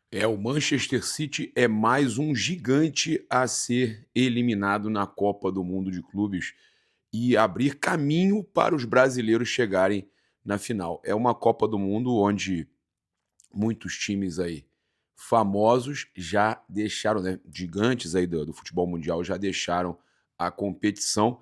O Manchester City é mais um gigante a ser eliminado na Copa do Mundo de Clubes e abrir caminho para os brasileiros chegarem na final. É uma Copa do Mundo onde muitos times aí famosos já deixaram, né, gigantes aí do futebol mundial já deixaram a competição.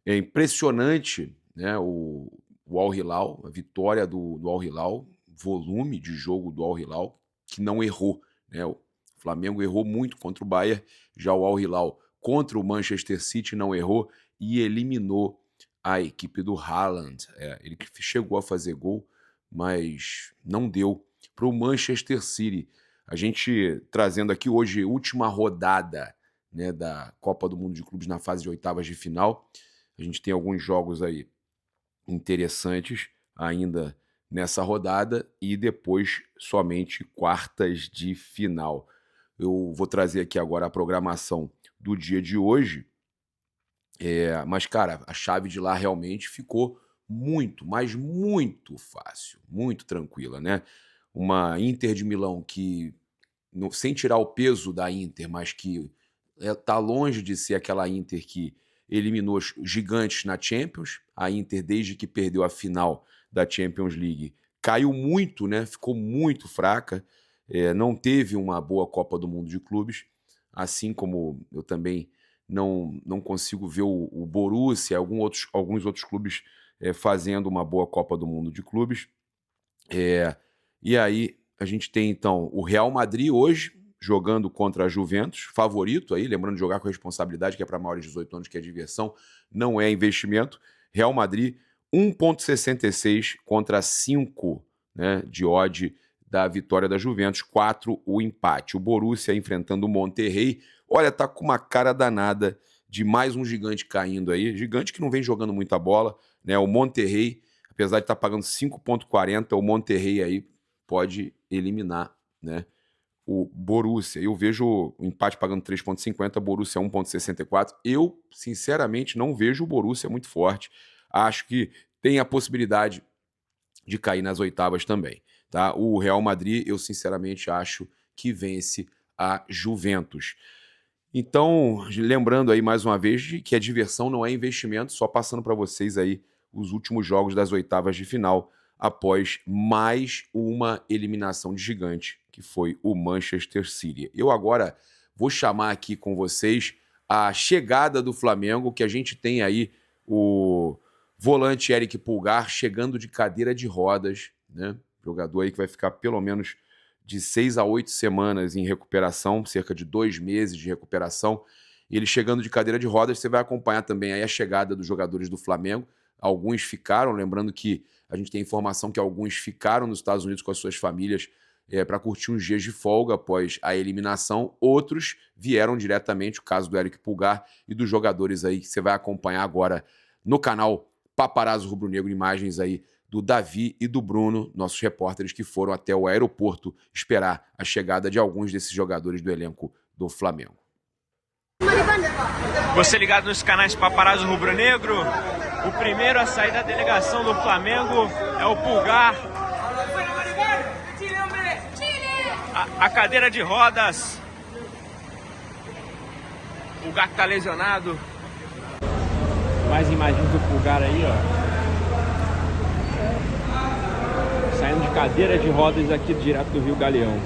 É impressionante, né, o Al Hilal, a vitória do Al Hilal, volume de jogo do Al Hilal, que não errou, né? O Flamengo errou muito contra o Bayern, já o Al Hilal contra o Manchester City não errou e eliminou a equipe do Haaland. Ele chegou a fazer gol, mas não deu para o Manchester City. A gente trazendo aqui hoje última rodada, né, da Copa do Mundo de Clubes na fase de oitavas de final. A gente tem alguns jogos aí interessantes ainda nessa rodada e depois somente quartas de final. Eu vou trazer aqui agora a programação do dia de hoje, mas, cara, a chave de lá realmente ficou muito, mas muito fácil, muito tranquila, né? Uma Inter de Milão que, sem tirar o peso da Inter, mas que tá longe de ser aquela Inter que eliminou os gigantes na Champions. A Inter, desde que perdeu a final da Champions League, caiu muito, né? Ficou muito fraca, não teve uma boa Copa do Mundo de Clubes, assim como eu também não consigo ver o Borussia, alguns outros clubes fazendo uma boa Copa do Mundo de Clubes. E aí a gente tem então o Real Madrid hoje, jogando contra a Juventus, favorito aí, lembrando de jogar com responsabilidade, que é para maiores de 18 anos, que é diversão, não é investimento. Real Madrid, 1,66 contra 5, né, de odd da vitória da Juventus, 4 o empate. O Borussia enfrentando o Monterrey, olha, tá com uma cara danada de mais um gigante caindo aí, gigante que não vem jogando muita bola, né, o Monterrey, apesar de estar pagando 5,40, o Monterrey aí pode eliminar, né, o Borussia. Eu vejo o empate pagando 3,50, Borussia 1,64. Eu, sinceramente, não vejo o Borussia muito forte. Acho que tem a possibilidade de cair nas oitavas também. Tá? O Real Madrid, eu sinceramente acho que vence a Juventus. Então, lembrando aí mais uma vez que a diversão não é investimento, só passando para vocês aí os últimos jogos das oitavas de final, após mais uma eliminação de gigante, que foi o Manchester City. Eu agora vou chamar aqui com vocês a chegada do Flamengo, que a gente tem aí o volante Eric Pulgar chegando de cadeira de rodas, né? Jogador aí que vai ficar pelo menos de 6 a 8 semanas em recuperação, cerca de 2 meses de recuperação. E ele chegando de cadeira de rodas, você vai acompanhar também aí a chegada dos jogadores do Flamengo. Alguns ficaram, lembrando que a gente tem informação que alguns ficaram nos Estados Unidos com as suas famílias para curtir uns dias de folga após a eliminação. Outros vieram diretamente, o caso do Eric Pulgar e dos jogadores aí que você vai acompanhar agora no canal Paparazzo Rubro Negro, imagens aí do Davi e do Bruno, nossos repórteres que foram até o aeroporto esperar a chegada de alguns desses jogadores do elenco do Flamengo. Você ligado nos canais Paparazzo Rubro Negro, o primeiro a sair da delegação do Flamengo é o Pulgar. A cadeira de rodas. O Pulgar que tá lesionado. Mais imagens do Pulgar aí, ó. Saindo de cadeira de rodas aqui direto do Rio Galeão.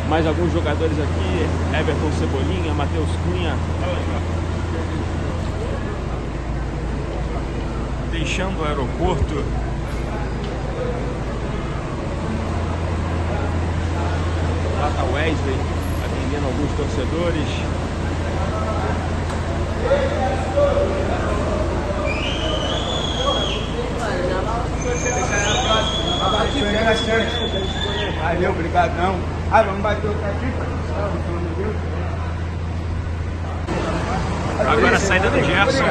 Mais alguns jogadores aqui, Everton Cebolinha, Matheus Cunha. Deixando o aeroporto. Lá tá Wesley, atendendo alguns torcedores. Valeu, obrigadão. Vamos bater outra aqui, Agora a saída do Gerson.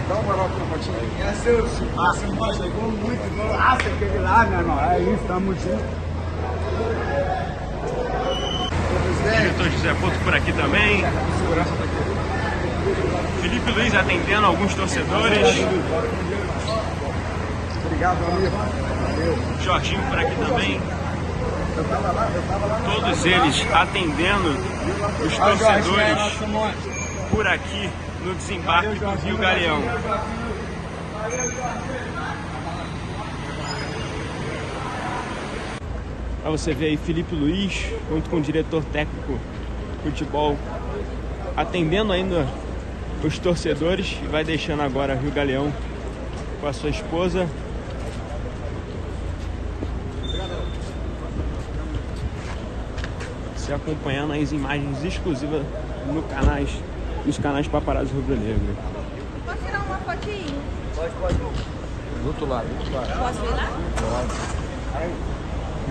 Dá uma moral pra fotinha aí. É seu, você chegou muito gol. Você aquele lá, meu irmão. É isso, tamo junto. Diretor José Porto por aqui também. Felipe Luiz atendendo alguns torcedores. Obrigado, amigo. Jorginho por aqui também. Todos eles atendendo os torcedores por aqui no desembarque do Rio Galeão. Para você ver aí Felipe Luiz, junto com o diretor técnico de futebol, atendendo ainda os torcedores, e vai deixando agora Rio Galeão com a sua esposa. Você acompanhando as imagens exclusivas nos canais Paparazzi Rubro-Negro. Posso tirar uma fotinho? Pode. Do outro lado. Posso ir lá?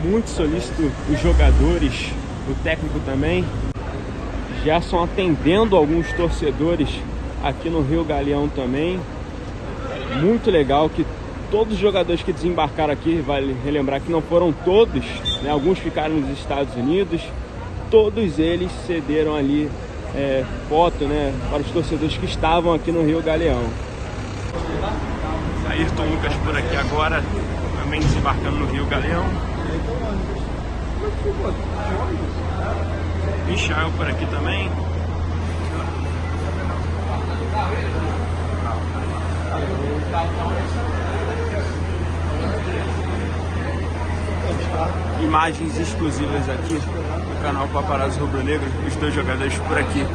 Muito solícito os jogadores, o técnico também. Gerson atendendo alguns torcedores aqui no Rio Galeão também. Muito legal que todos os jogadores que desembarcaram aqui, vale relembrar que não foram todos, né? Alguns ficaram nos Estados Unidos. Todos eles cederam ali foto, né, para os torcedores que estavam aqui no Rio Galeão. Ayrton Lucas por aqui agora, também desembarcando no Rio Galeão. Michael por aqui também. Imagens exclusivas aqui do canal Paparazzi Rubro-Negro, os dois jogadores por aqui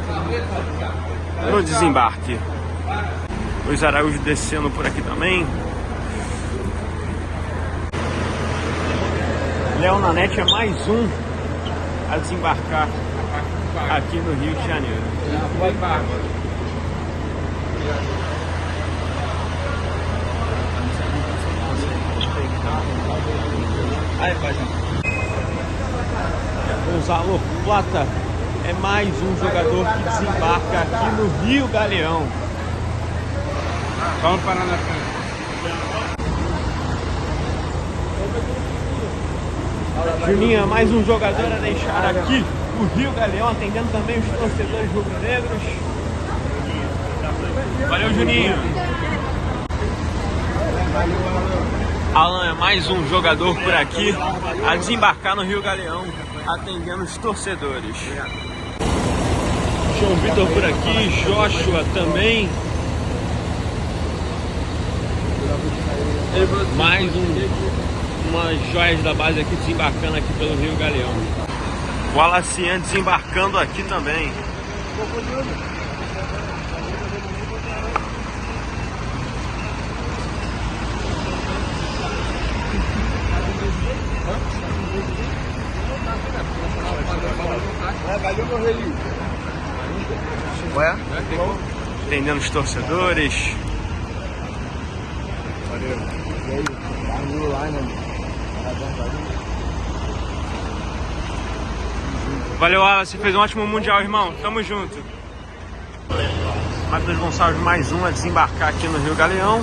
no desembarque. Luiz Araújo descendo por aqui também. Léo Nanete é mais um a desembarcar aqui no Rio de Janeiro. Gonzalo Plata é mais um jogador que desembarca aqui no Rio Galeão. Vamos parar na frente. Juninho é mais um jogador a deixar aqui o Rio Galeão, atendendo também os torcedores rubro-negros. Valeu, Juninho. Alan é mais um jogador por aqui a desembarcar no Rio Galeão, atendendo os torcedores. João Vitor por aqui, Joshua também. Mais umas joias da base aqui desembarcando aqui pelo Rio Galeão. O Alacian desembarcando aqui também. Atendendo os torcedores. Valeu, Alan, você fez um ótimo mundial, irmão. Tamo junto. Matheus Gonçalves, mais um a desembarcar aqui no Rio Galeão,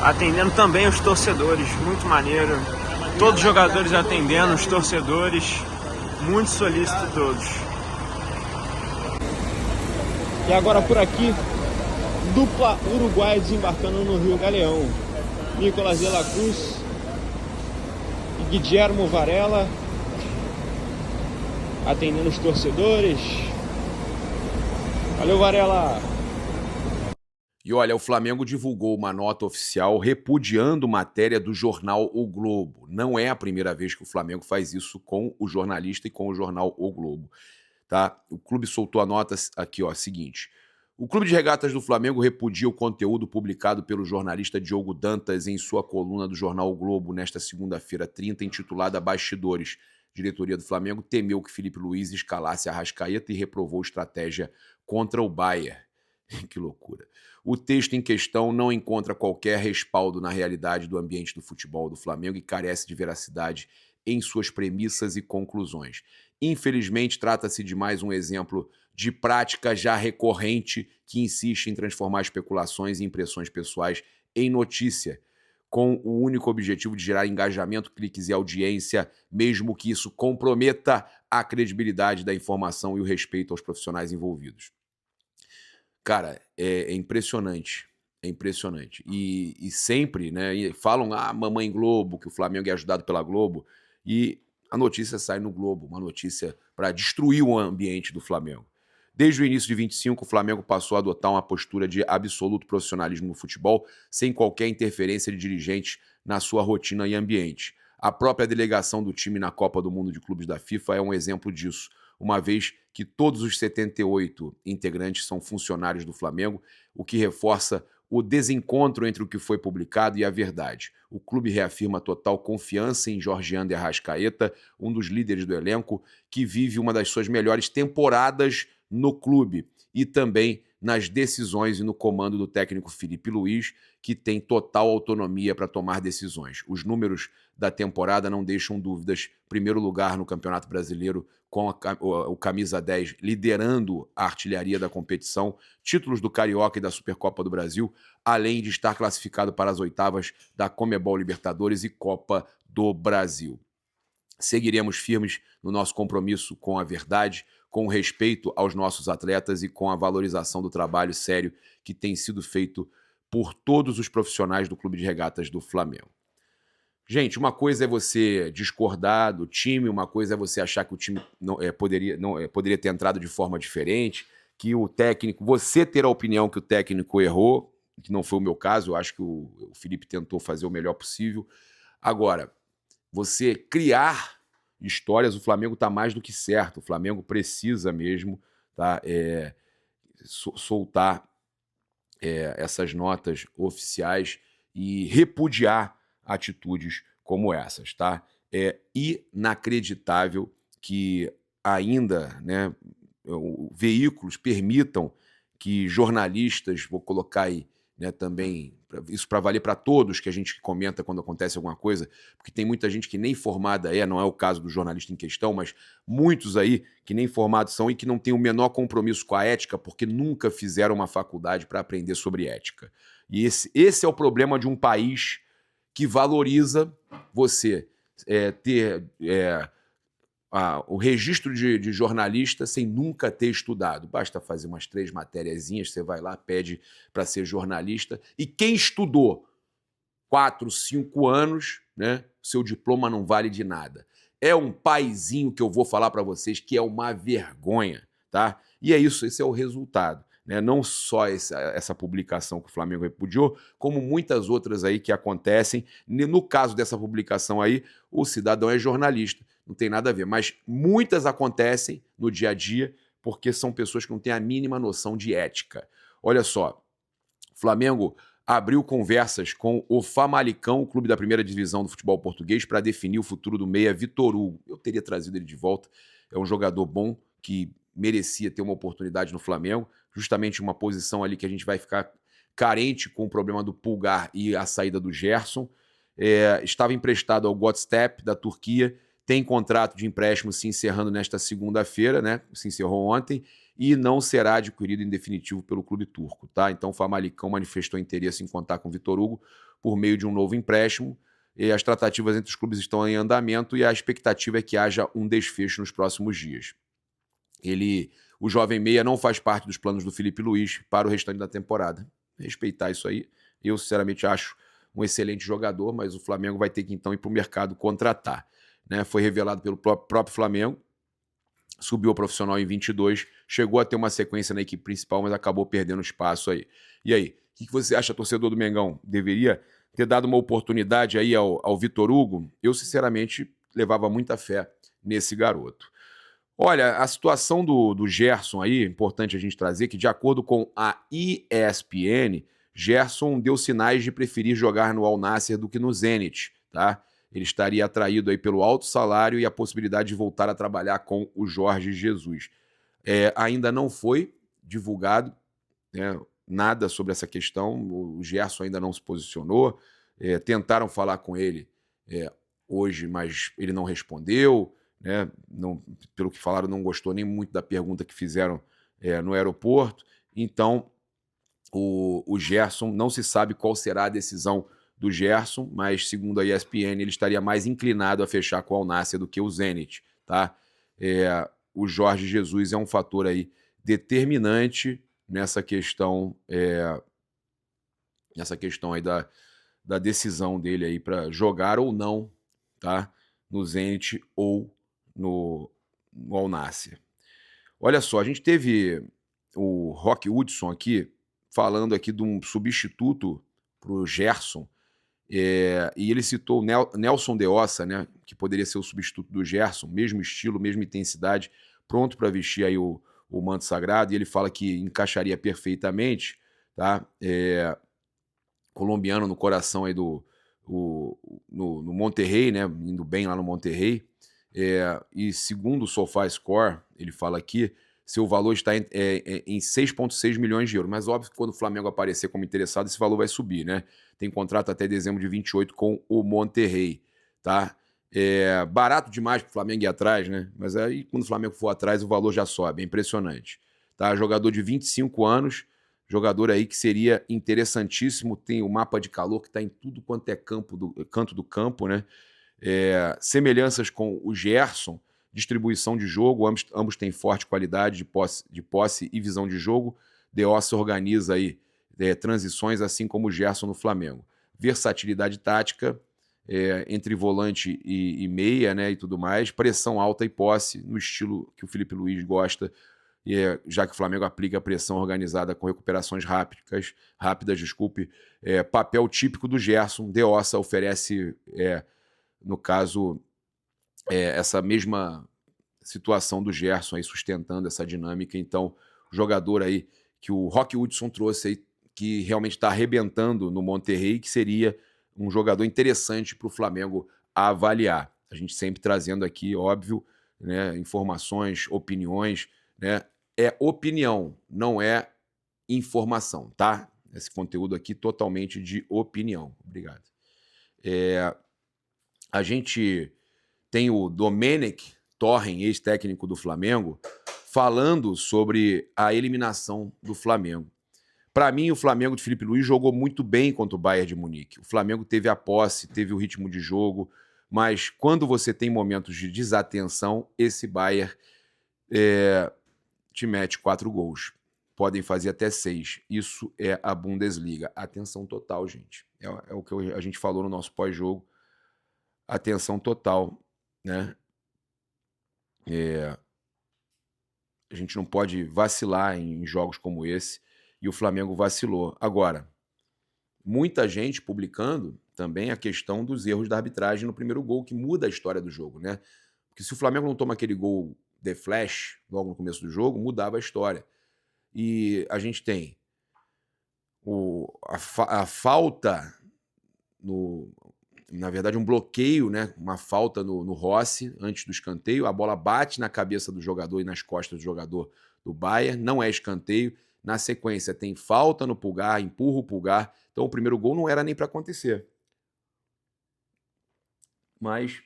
atendendo também os torcedores. Muito maneiro. Todos os jogadores atendendo os torcedores. Muito solícito todos. E agora por aqui, dupla uruguaia desembarcando no Rio Galeão. Nicolas de la Cruz e Guillermo Varela atendendo os torcedores. Valeu, Varela! E olha, o Flamengo divulgou uma nota oficial repudiando matéria do jornal O Globo. Não é a primeira vez que o Flamengo faz isso com o jornalista e com o jornal O Globo. Tá? O clube soltou a nota aqui, ó, seguinte. O Clube de Regatas do Flamengo repudia o conteúdo publicado pelo jornalista Diogo Dantas em sua coluna do jornal O Globo nesta segunda-feira 30, intitulada Bastidores. Diretoria do Flamengo temeu que Felipe Luiz escalasse a Arrascaeta e reprovou estratégia contra o Bayern. Que loucura. O texto em questão não encontra qualquer respaldo na realidade do ambiente do futebol do Flamengo e carece de veracidade em suas premissas e conclusões. Infelizmente, trata-se de mais um exemplo de prática já recorrente que insiste em transformar especulações e impressões pessoais em notícia, com o único objetivo de gerar engajamento, cliques e audiência, mesmo que isso comprometa a credibilidade da informação e o respeito aos profissionais envolvidos. Cara, é impressionante É impressionante. E sempre, né, falam, Mamãe Globo, que o Flamengo é ajudado pela Globo, e a notícia sai no Globo, uma notícia para destruir o ambiente do Flamengo. Desde o início de 25, o Flamengo passou a adotar uma postura de absoluto profissionalismo no futebol, sem qualquer interferência de dirigentes na sua rotina e ambiente. A própria delegação do time na Copa do Mundo de Clubes da FIFA é um exemplo disso, uma vez que todos os 78 integrantes são funcionários do Flamengo, o que reforça o desencontro entre o que foi publicado e a verdade. O clube reafirma total confiança em Georgian de Arrascaeta, um dos líderes do elenco, que vive uma das suas melhores temporadas no clube, e também nas decisões e no comando do técnico Felipe Luiz, que tem total autonomia para tomar decisões. Os números da temporada não deixam dúvidas. Primeiro lugar no Campeonato Brasileiro, com o camisa 10 liderando a artilharia da competição, títulos do Carioca e da Supercopa do Brasil, além de estar classificado para as oitavas da Conmebol Libertadores e Copa do Brasil. Seguiremos firmes no nosso compromisso com a verdade, com o respeito aos nossos atletas e com a valorização do trabalho sério que tem sido feito por todos os profissionais do Clube de Regatas do Flamengo. Gente, uma coisa é você discordar do time, uma coisa é você achar que o time poderia ter entrado de forma diferente, que o técnico, você ter a opinião que o técnico errou, que não foi o meu caso, eu acho que o Felipe tentou fazer o melhor possível. Agora, você criar histórias, o Flamengo está mais do que certo, o Flamengo precisa mesmo, tá, soltar essas notas oficiais e repudiar atitudes como essas, tá? É inacreditável que ainda, né, veículos permitam que jornalistas, vou colocar aí, né, também, isso para valer para todos que a gente comenta quando acontece alguma coisa, porque tem muita gente que nem formada não é o caso do jornalista em questão, mas muitos aí que nem formados são e que não têm o menor compromisso com a ética porque nunca fizeram uma faculdade para aprender sobre ética. E esse é o problema de um país que valoriza você ter o registro de jornalista sem nunca ter estudado. Basta fazer umas 3 matériazinhas, você vai lá, pede para ser jornalista. E quem estudou 4, 5 anos, né, seu diploma não vale de nada. É um paizinho que eu vou falar para vocês que é uma vergonha, tá? E é isso, esse é o resultado. Né? Não só essa publicação que o Flamengo repudiou, como muitas outras aí que acontecem. No caso dessa publicação aí, o cidadão é jornalista, não tem nada a ver, mas muitas acontecem no dia a dia porque são pessoas que não têm a mínima noção de ética. Olha só, o Flamengo abriu conversas com o Famalicão, o clube da primeira divisão do futebol português, para definir o futuro do meia Vitor Hugo. Eu teria trazido ele de volta, é um jogador bom que merecia ter uma oportunidade no Flamengo, justamente uma posição ali que a gente vai ficar carente com o problema do Pulgar e a saída do Gerson. Estava emprestado ao Godstep, da Turquia, tem contrato de empréstimo se encerrando nesta segunda-feira, né? Se encerrou ontem, e não será adquirido em definitivo pelo clube turco, tá? Então o Famalicão manifestou interesse em contar com o Vitor Hugo por meio de um novo empréstimo, e as tratativas entre os clubes estão em andamento e a expectativa é que haja um desfecho nos próximos dias. O jovem meia não faz parte dos planos do Felipe Luiz para o restante da temporada. Respeitar isso aí. Eu, sinceramente, acho um excelente jogador, mas o Flamengo vai ter que, então, ir para o mercado contratar. Né? Foi revelado pelo próprio Flamengo, subiu ao profissional em 22, chegou a ter uma sequência na equipe principal, mas acabou perdendo espaço aí. E aí, o que você acha, torcedor do Mengão? Deveria ter dado uma oportunidade aí ao Vitor Hugo? Eu, sinceramente, levava muita fé nesse garoto. Olha, a situação do Gerson aí, importante a gente trazer que, de acordo com a ESPN, Gerson deu sinais de preferir jogar no Al Nassr do que no Zenit, tá? Ele estaria atraído aí pelo alto salário e a possibilidade de voltar a trabalhar com o Jorge Jesus. Ainda não foi divulgado, né, nada sobre essa questão, o Gerson ainda não se posicionou, tentaram falar com ele hoje, mas ele não respondeu, né, não, pelo que falaram, não gostou nem muito da pergunta que fizeram no aeroporto. Então, o Gerson, não se sabe qual será a decisão do Gerson, mas segundo a ESPN, ele estaria mais inclinado a fechar com o Al Nassr do que o Zenit, tá? O Jorge Jesus é um fator aí determinante nessa questão essa questão aí da decisão dele aí para jogar ou não, tá? No Zenit ou no Al Nassr. Olha só, a gente teve o Rock Hudson aqui falando aqui de um substituto para o Gerson, e ele citou o Nelson de Ossa, né, que poderia ser o substituto do Gerson, mesmo estilo, mesma intensidade, pronto para vestir aí o manto sagrado, e ele fala que encaixaria perfeitamente, tá? Colombiano no coração aí no Monterrey, né, indo bem lá no Monterrey, e segundo o SofaScore, ele fala aqui, seu valor está em 6,6 milhões de euros, mas óbvio que quando o Flamengo aparecer como interessado, esse valor vai subir, né? Tem contrato até dezembro de 28 com o Monterrey, tá? Barato demais para o Flamengo ir atrás, né? Mas aí quando o Flamengo for atrás, o valor já sobe, é impressionante. Tá? Jogador de 25 anos, jogador aí que seria interessantíssimo, tem o mapa de calor que está em tudo quanto é canto do campo, né? Semelhanças com o Gerson, distribuição de jogo, ambos têm forte qualidade de posse e visão de jogo. De Ossa organiza aí transições, assim como o Gerson no Flamengo. Versatilidade tática, entre volante e meia, né, e tudo mais. Pressão alta e posse, no estilo que o Felipe Luiz gosta, já que o Flamengo aplica a pressão organizada com recuperações rápidas, papel típico do Gerson. De Ossa oferece, no caso, essa mesma situação do Gerson aí sustentando essa dinâmica. Então, o jogador aí que o Rock Hudson trouxe aí, que realmente está arrebentando no Monterrey, que seria um jogador interessante para o Flamengo avaliar. A gente sempre trazendo aqui, óbvio, né, informações, opiniões, né? É opinião, não é informação, tá? Esse conteúdo aqui totalmente de opinião. Obrigado. A gente tem o Domenech Torren, ex-técnico do Flamengo, falando sobre a eliminação do Flamengo. Para mim, o Flamengo de Felipe Luiz jogou muito bem contra o Bayern de Munique. O Flamengo teve a posse, teve o ritmo de jogo, mas quando você tem momentos de desatenção, esse Bayern te mete 4 gols. Podem fazer até 6. Isso é a Bundesliga. Atenção total, gente. É o que a gente falou no nosso pós-jogo. Atenção total, né? A gente não pode vacilar em jogos como esse, e o Flamengo vacilou. Agora, muita gente publicando também a questão dos erros da arbitragem no primeiro gol, que muda a história do jogo, né? Porque se o Flamengo não toma aquele gol de flash logo no começo do jogo, mudava a história. E a gente tem a falta na verdade, um bloqueio, né? Uma falta no Rossi antes do escanteio. A bola bate na cabeça do jogador e nas costas do jogador do Bayern. Não é escanteio. Na sequência, tem falta no Pulgar, empurra o Pulgar. Então, o primeiro gol não era nem para acontecer. Mas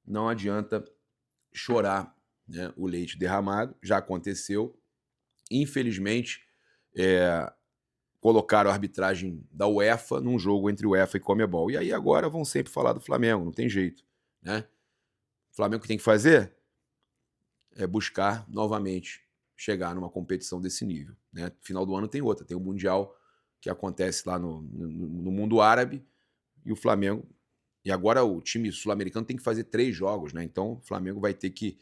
não adianta chorar, né, o leite derramado. Já aconteceu. Infelizmente, colocaram a arbitragem da UEFA num jogo entre UEFA e Conmebol. E aí agora vão sempre falar do Flamengo, não tem jeito, né? O Flamengo que tem que fazer é buscar novamente chegar numa competição desse nível, né? Final do ano tem outra, tem o Mundial que acontece lá no mundo árabe, e o Flamengo... E agora o time sul-americano tem que fazer 3 jogos, né? Então o Flamengo vai ter que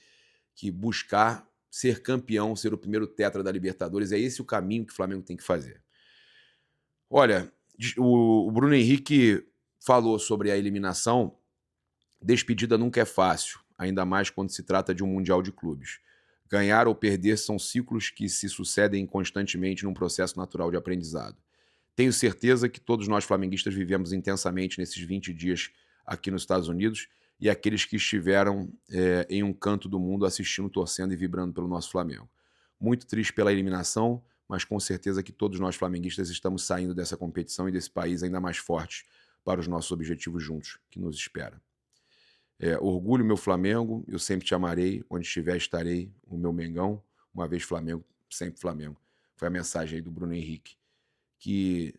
buscar ser campeão, ser o primeiro tetra da Libertadores. É esse o caminho que o Flamengo tem que fazer. Olha, o Bruno Henrique falou sobre a eliminação. Despedida nunca é fácil, ainda mais quando se trata de um Mundial de Clubes. Ganhar ou perder são ciclos que se sucedem constantemente num processo natural de aprendizado. Tenho certeza que todos nós flamenguistas vivemos intensamente nesses 20 dias aqui nos Estados Unidos, e aqueles que estiveram em um canto do mundo assistindo, torcendo e vibrando pelo nosso Flamengo. Muito triste pela eliminação, mas com certeza que todos nós flamenguistas estamos saindo dessa competição e desse país ainda mais fortes para os nossos objetivos juntos, que nos espera. Orgulho, meu Flamengo, eu sempre te amarei, onde estiver estarei, o meu Mengão, uma vez Flamengo, sempre Flamengo. Foi a mensagem aí do Bruno Henrique, que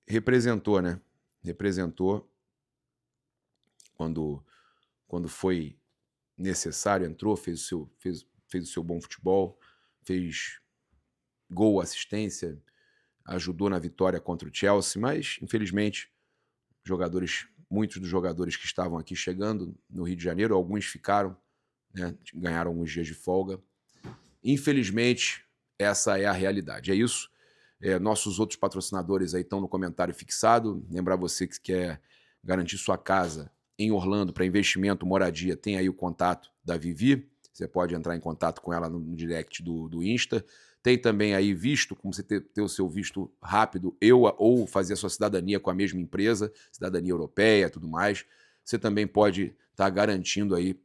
representou, né? Representou quando foi necessário, entrou, fez o seu bom futebol, fez gol, assistência, ajudou na vitória contra o Chelsea, mas, infelizmente, muitos dos jogadores que estavam aqui chegando no Rio de Janeiro, alguns ficaram, né, ganharam alguns dias de folga. Infelizmente, essa é a realidade. É isso. Nossos outros patrocinadores aí estão no comentário fixado. Lembrar você que quer garantir sua casa em Orlando para investimento, moradia, tem aí o contato da Vivi. Você pode entrar em contato com ela no direct do Insta. Tem também aí visto, como você ter o seu visto rápido, ou fazer a sua cidadania com a mesma empresa, cidadania europeia, tudo mais. Você também pode estar garantindo aí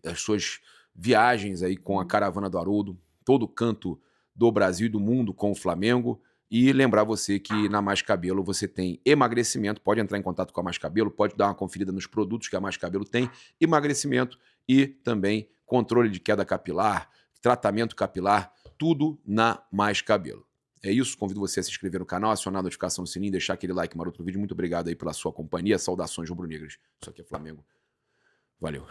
as suas viagens aí com a Caravana do Haroldo, todo canto do Brasil e do mundo com o Flamengo. E lembrar você que na Mais Cabelo você tem emagrecimento, pode entrar em contato com a Mais Cabelo, pode dar uma conferida nos produtos que a Mais Cabelo tem, emagrecimento e também controle de queda capilar, tratamento capilar, tudo na Mais Cabelo. É isso, convido você a se inscrever no canal, acionar a notificação do sininho, deixar aquele like maroto no vídeo. Muito obrigado aí pela sua companhia, saudações rubro-negras. Isso aqui é Flamengo. Valeu.